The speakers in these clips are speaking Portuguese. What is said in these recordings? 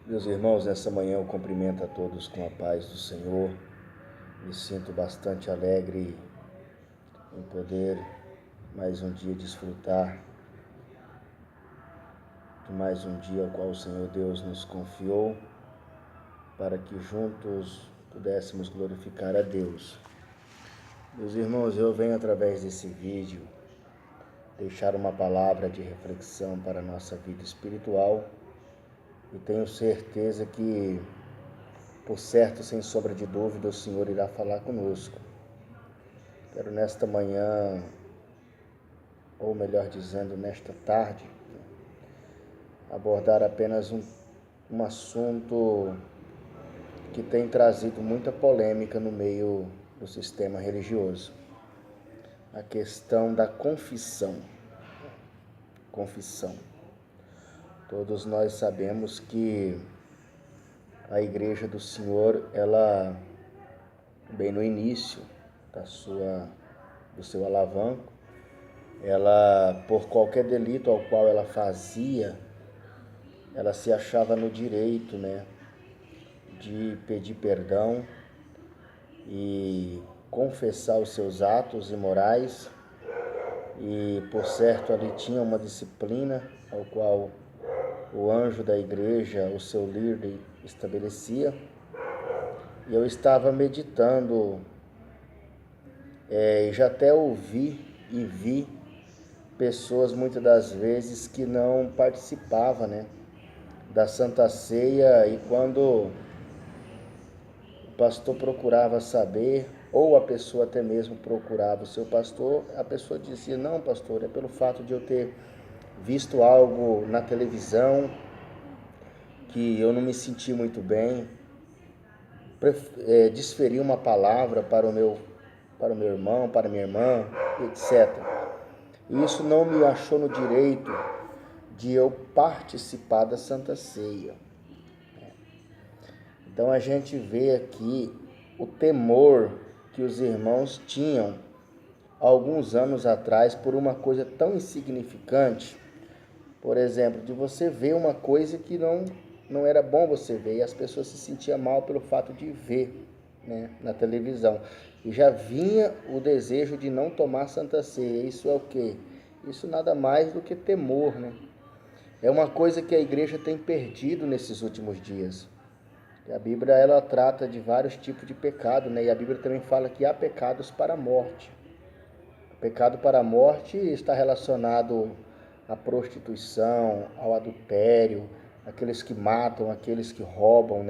Meus irmãos, nessa manhã eu cumprimento a todos com a paz do Senhor. Me sinto bastante alegre em poder mais um dia desfrutar de mais um dia ao qual o Senhor Deus nos confiou para que juntos pudéssemos glorificar a Deus. Meus irmãos, eu venho através desse vídeo deixar uma palavra de reflexão para a nossa vida espiritual e tenho certeza que, por certo, sem sombra de dúvida, o Senhor irá falar conosco. Quero nesta manhã, ou melhor dizendo, nesta tarde, abordar apenas um assunto que tem trazido muita polêmica no meio do sistema religioso. A questão da confissão. Confissão. Todos nós sabemos que a Igreja do Senhor, ela, bem no início do seu alavanco, ela, por qualquer delito ao qual ela fazia, ela se achava no direito, de pedir perdão e confessar os seus atos imorais, e por certo ali tinha uma disciplina ao qual o anjo da igreja, o seu líder, estabelecia. E eu estava meditando, e já até ouvi e vi pessoas muitas das vezes que não participavam, da Santa Ceia, e quando o pastor procurava saber, ou a pessoa até mesmo procurava o seu pastor, a pessoa dizia: não, pastor, é pelo fato de eu ter visto algo na televisão que eu não me senti muito bem, desferi uma palavra para o meu irmão, para a minha irmã, etc. E isso não me achou no direito de eu participar da Santa Ceia. Então a gente vê aqui o temor que os irmãos tinham alguns anos atrás por uma coisa tão insignificante. Por exemplo, de você ver uma coisa que não era bom você ver, e as pessoas se sentiam mal pelo fato de ver, na televisão. E já vinha o desejo de não tomar Santa Ceia. Isso é o quê? Isso nada mais do que temor, É uma coisa que a igreja tem perdido nesses últimos dias. E a Bíblia, ela trata de vários tipos de pecado, E a Bíblia também fala que há pecados para a morte. O pecado para a morte está relacionado à prostituição, ao adultério, aqueles que matam, aqueles que roubam,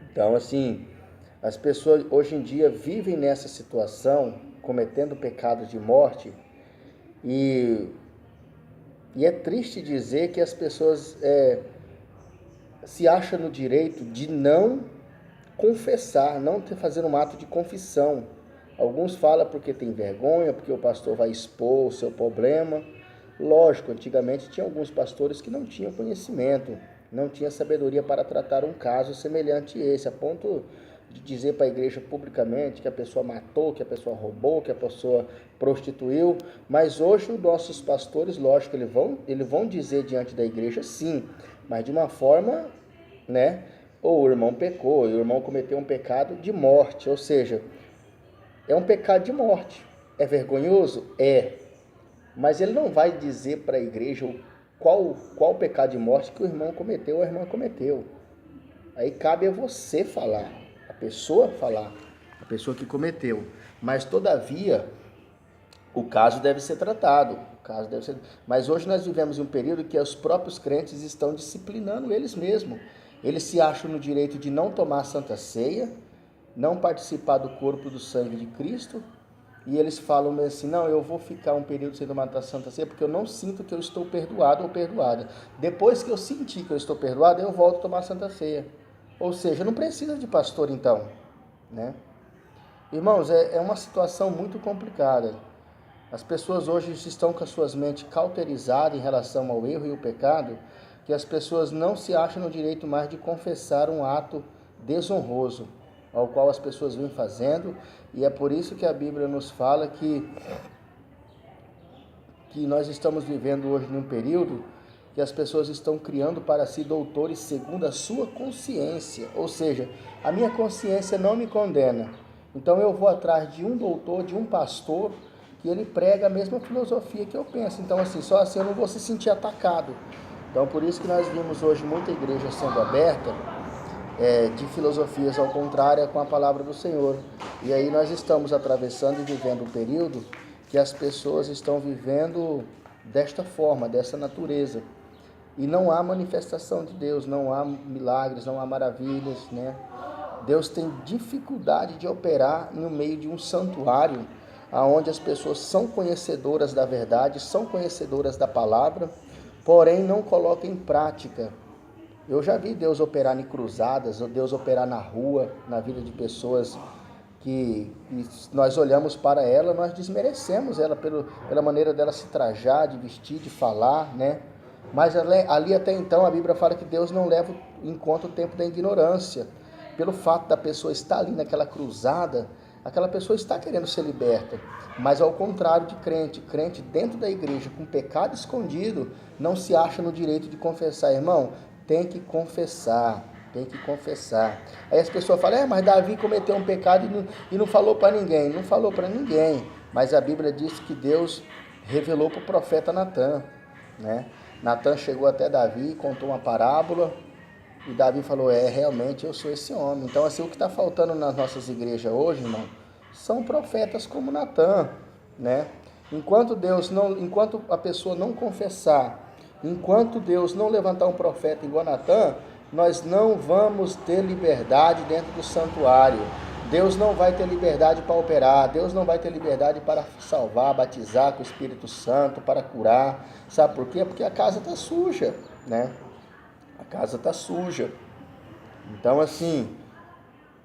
Então, assim, as pessoas hoje em dia vivem nessa situação, cometendo pecados de morte, e é triste dizer que as pessoas se acham no direito de não confessar, não fazer um ato de confissão. Alguns falam porque tem vergonha, porque o pastor vai expor o seu problema. Lógico, antigamente tinha alguns pastores que não tinham conhecimento, não tinham sabedoria para tratar um caso semelhante a esse, a ponto de dizer para a igreja publicamente que a pessoa matou, que a pessoa roubou, que a pessoa prostituiu. Mas hoje os nossos pastores, lógico, eles vão dizer diante da igreja sim, mas de uma forma, ou o irmão pecou, e o irmão cometeu um pecado de morte, ou seja, é um pecado de morte. É vergonhoso? É. Mas ele não vai dizer para a igreja qual pecado de morte que o irmão cometeu ou a irmã cometeu. Aí cabe a você falar, a pessoa que cometeu. Mas, todavia, o caso deve ser tratado. Mas hoje nós vivemos em um período que os próprios crentes estão disciplinando eles mesmos. Eles se acham no direito de não tomar a Santa Ceia, não participar do corpo do sangue de Cristo, e eles falam assim: não, eu vou ficar um período sem tomar a Santa Ceia porque eu não sinto que eu estou perdoado ou perdoada. Depois que eu sentir que eu estou perdoado, eu volto a tomar a Santa Ceia. Ou seja, não precisa de pastor então, Irmãos, é uma situação muito complicada. As pessoas hoje estão com as suas mentes cauterizadas em relação ao erro e o pecado, que as pessoas não se acham no direito mais de confessar um ato desonroso, ao qual as pessoas vêm fazendo, e é por isso que a Bíblia nos fala que nós estamos vivendo hoje num período que as pessoas estão criando para si doutores segundo a sua consciência. Ou seja, a minha consciência não me condena. Então eu vou atrás de um doutor, de um pastor, que ele prega a mesma filosofia que eu penso. Então assim, só assim eu não vou se sentir atacado. Então por isso que nós vimos hoje muita igreja sendo aberta de filosofias ao contrário com a palavra do Senhor. E aí nós estamos atravessando e vivendo um período que as pessoas estão vivendo desta forma, dessa natureza. E não há manifestação de Deus, não há milagres, não há maravilhas, né? Deus tem dificuldade de operar no meio de um santuário, onde as pessoas são conhecedoras da verdade, são conhecedoras da palavra, porém não colocam em prática. Eu já vi Deus operar em cruzadas, Deus operar na rua, na vida de pessoas que nós olhamos para ela, nós desmerecemos ela pela maneira dela se trajar, de vestir, de falar, né? Mas ali até então a Bíblia fala que Deus não leva em conta o tempo da ignorância. Pelo fato da pessoa estar ali naquela cruzada, aquela pessoa está querendo ser liberta. Mas ao contrário de crente dentro da igreja com pecado escondido, não se acha no direito de confessar. Irmão, tem que confessar. Aí as pessoas falam, mas Davi cometeu um pecado e não falou para ninguém. Não falou para ninguém, mas a Bíblia diz que Deus revelou para o profeta Natan, né? Natan chegou até Davi, contou uma parábola, e Davi falou, realmente eu sou esse homem. Então assim, o que está faltando nas nossas igrejas hoje, irmão, são profetas como Natan, né? Enquanto a pessoa não confessar, enquanto Deus não levantar um profeta igual Natan, nós não vamos ter liberdade dentro do santuário. Deus não vai ter liberdade para operar, Deus não vai ter liberdade para salvar, batizar com o Espírito Santo, para curar. Sabe por quê? Porque a casa está suja, né? A casa está suja. Então assim,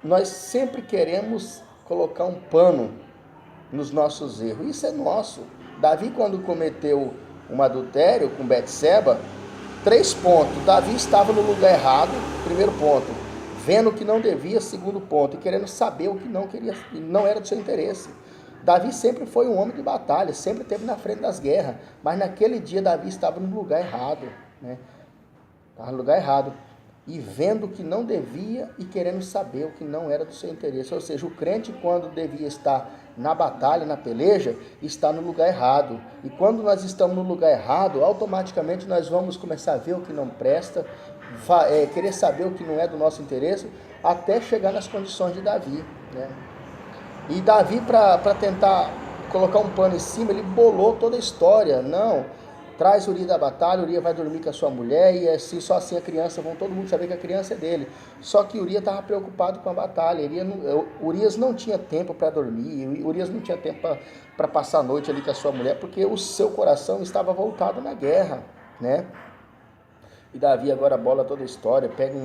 nós sempre queremos colocar um pano nos nossos erros. Isso é nosso. Davi, quando cometeu um adultério com Betseba, 3 pontos. Davi estava no lugar errado, primeiro ponto. Vendo o que não devia, segundo ponto. E querendo saber o que não queria, não era do seu interesse. Davi sempre foi um homem de batalha, sempre esteve na frente das guerras. Mas naquele dia Davi estava no lugar errado, né? Estava no lugar errado. E vendo o que não devia e querendo saber o que não era do seu interesse. Ou seja, o crente, quando devia estar na batalha, na peleja, está no lugar errado. E quando nós estamos no lugar errado, automaticamente nós vamos começar a ver o que não presta, querer saber o que não é do nosso interesse, até chegar nas condições de Davi, né? E Davi, para tentar colocar um pano em cima, ele bolou toda a história. Não, traz Urias da batalha, Urias vai dormir com a sua mulher, e assim, só assim a criança, vão todo mundo saber que a criança é dele. Só que Urias estava preocupado com a batalha. Urias não tinha tempo para dormir, Urias não tinha tempo para passar a noite ali com a sua mulher, porque o seu coração estava voltado na guerra, né? E Davi agora bola toda a história, pega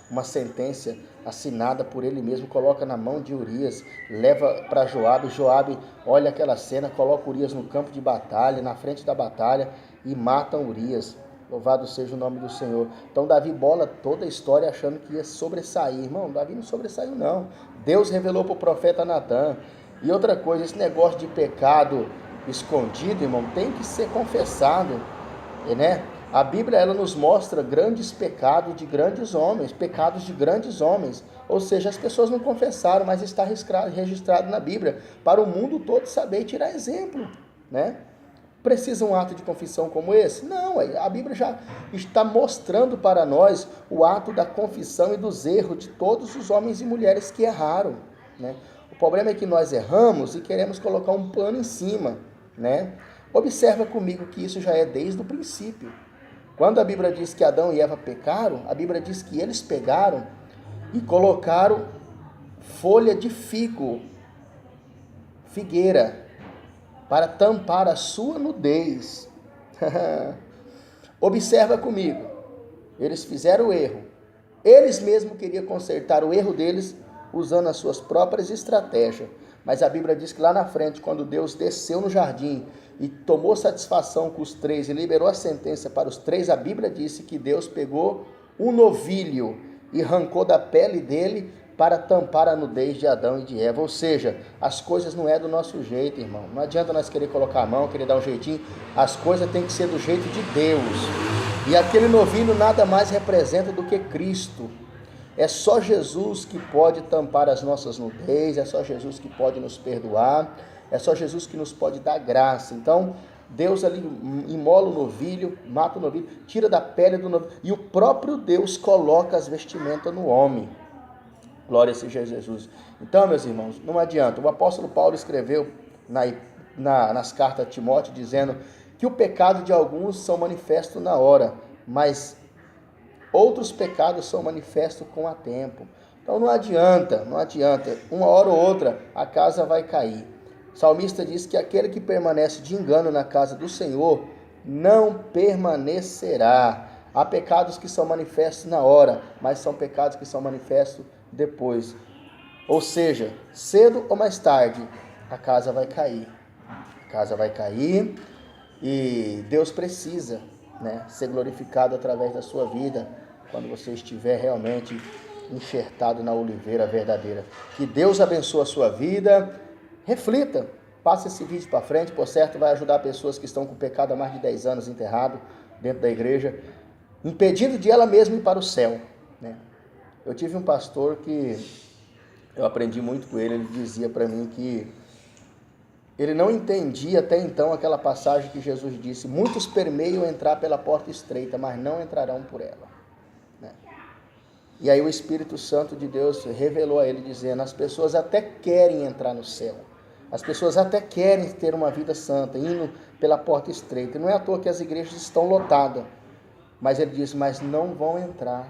uma sentença assinada por ele mesmo, coloca na mão de Urias, leva para Joabe. Joabe olha aquela cena, coloca Urias no campo de batalha, na frente da batalha, e matam Urias. Louvado seja o nome do Senhor. Então Davi bola toda a história achando que ia sobressair. Irmão, Davi não sobressaiu não. Deus revelou para o profeta Natan. E outra coisa, esse negócio de pecado escondido, irmão, tem que ser confessado, né? A Bíblia, ela nos mostra grandes pecados de grandes homens, ou seja, as pessoas não confessaram, mas está registrado na Bíblia, para o mundo todo saber e tirar exemplo, né? Precisa um ato de confissão como esse? Não, a Bíblia já está mostrando para nós o ato da confissão e dos erros de todos os homens e mulheres que erraram, né? O problema é que nós erramos e queremos colocar um pano em cima, né? Observa comigo que isso já é desde o princípio. Quando a Bíblia diz que Adão e Eva pecaram, a Bíblia diz que eles pegaram e colocaram folha de figueira, para tampar a sua nudez. Observa comigo, eles fizeram o erro, eles mesmos queriam consertar o erro deles usando as suas próprias estratégias, mas a Bíblia diz que lá na frente, quando Deus desceu no jardim e tomou satisfação com os 3 e liberou a sentença para os 3, a Bíblia disse que Deus pegou um novilho e arrancou da pele dele para tampar a nudez de Adão e de Eva. Ou seja, as coisas não é do nosso jeito, irmão. Não adianta nós querer colocar a mão, querer dar um jeitinho. As coisas têm que ser do jeito de Deus. E aquele novilho nada mais representa do que Cristo. É só Jesus que pode tampar as nossas nudez, é só Jesus que pode nos perdoar, é só Jesus que nos pode dar graça. Então, Deus ali imola o novilho, mata o novilho, tira da pele do novilho, e o próprio Deus coloca as vestimentas no homem. Glória seja Jesus. Então, meus irmãos, não adianta. O apóstolo Paulo escreveu nas cartas a Timóteo dizendo que o pecado de alguns são manifesto na hora, mas outros pecados são manifestos com a tempo. Então não adianta, uma hora ou outra a casa vai cair. O salmista diz que aquele que permanece de engano na casa do Senhor não permanecerá. Há pecados que são manifestos na hora, mas são pecados que são manifestos depois. Ou seja, cedo ou mais tarde, a casa vai cair. A casa vai cair e Deus precisa, ser glorificado através da sua vida, quando você estiver realmente enxertado na oliveira verdadeira. Que Deus abençoe a sua vida. Reflita, passe esse vídeo para frente, por certo vai ajudar pessoas que estão com pecado há mais de 10 anos enterrado dentro da igreja, impedindo de ela mesma ir para o céu. Eu tive um pastor que eu aprendi muito com ele, ele dizia para mim que ele não entendia até então aquela passagem que Jesus disse: muitos permeiam entrar pela porta estreita, mas não entrarão por ela. E aí o Espírito Santo de Deus revelou a ele dizendo: as pessoas até querem entrar no céu, as pessoas até querem ter uma vida santa, indo pela porta estreita. Não é à toa que as igrejas estão lotadas, mas ele disse: mas não vão entrar.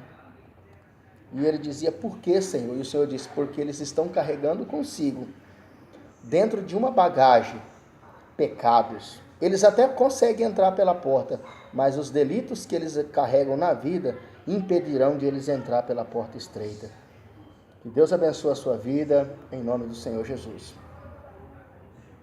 E ele dizia: por que, Senhor? E o Senhor disse: porque eles estão carregando consigo, dentro de uma bagagem, pecados. Eles até conseguem entrar pela porta, mas os delitos que eles carregam na vida impedirão de eles entrar pela porta estreita. Que Deus abençoe a sua vida, em nome do Senhor Jesus.